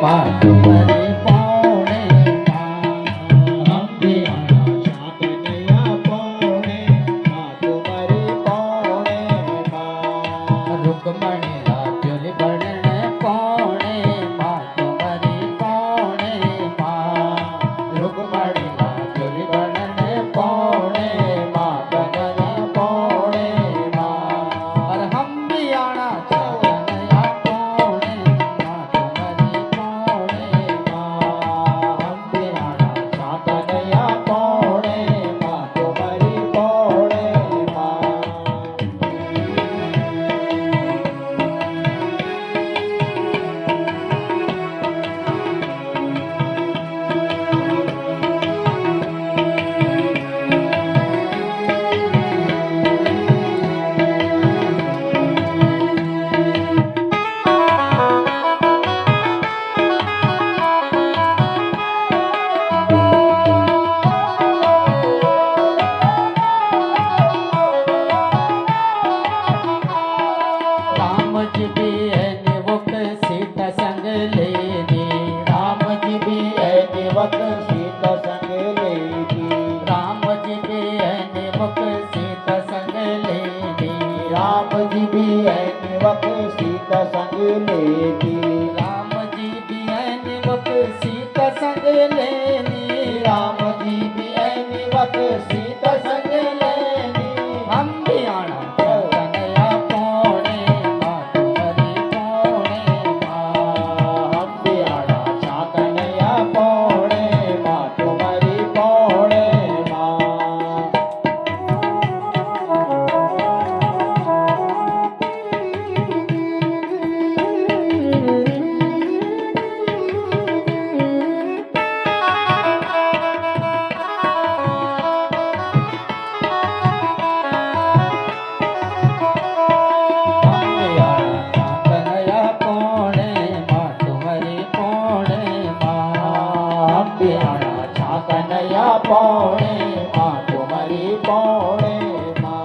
माँ तुम्हारी पौने माँ अम्बे आना शाकनया पौणे माँ तुम्हारी पौणे माँ रुक्मणी लाड्योली बड़ने पौने माँ तुम्हारी पौने माँ रुक्मणी लाड्योली बड़ने पौने माँ तुम्हारी पौने माँ और हम भी आना छाकनया पौने माँ तुम्हारी पौने माँ हम भी आना शाकनया पौणे माँ तुम्हारी पौणे माँ राम जी भी है निवक सीता संग लेनी राम जी भी है निवक सीता संग लेगी राम जी भी है निवक सीता संग लेनी राम जी भी है निवक सीता संग लेगी राम जी भी है निवक सीता संग लेनी राम जी भी है निवक सीता संग लेनी हम भी आना कन्हैया पौने माँ तुम्हारी पौने माँ हम भी आना शाकनया पौणे माँ तुम्हारी पौणे माँ हम भी आना कन्हैया पौने माँ तुम्हारी पौने माँ हम भी आना शाकनया पौणे माँ तुम्हारी पौणे माँ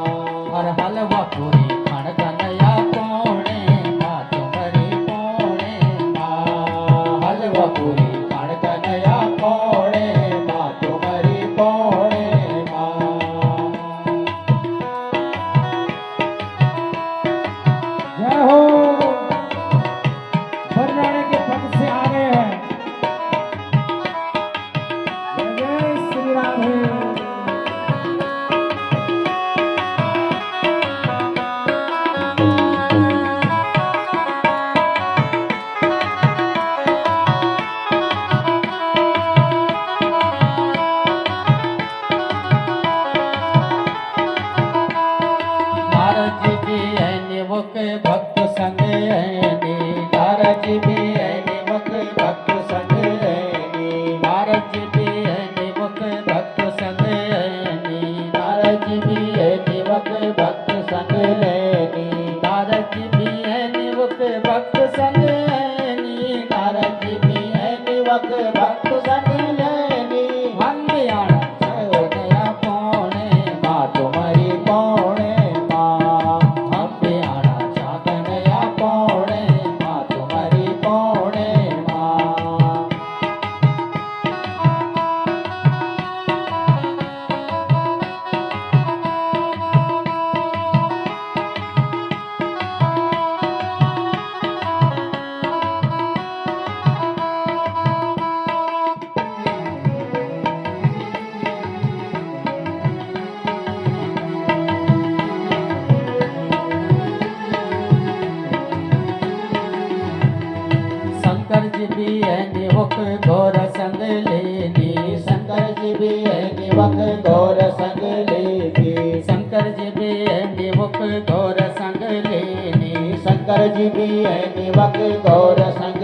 और हलवा पूरी खण कन्हैया पौने माँ तुम्हारी पौने माँ हलवा पूरी खण कन्हैया पौणे माँ तुम्हारी पौणे माँ जय हो बरनाने के पद से आ रहे हैं जय जय श्री राधे नारद जी भी है निवक भक्त संग है नारद जी भी है निवक भक्त संग लेनी नारद जी भी है निवक भक्त संग है नारद जी भी है निवक भक्त संग लेनी नारद जी भी है निवक भक्त संग है नारद जी भी है निवक भक्त संग लेनी हम भी आना कन्हैया पौने माँ तुम्हारी पौणे माँ हम भी आना कन्हैया पौणे माँ तुम्हारी पौणे माँ शंकर जी भी है निवक घोर संग लेनी शंकर जी भी है निवक गौर संग लेगी शंकर जी भी है निवक घोर संग लेनी शंकर जी भी है निवक गौर संग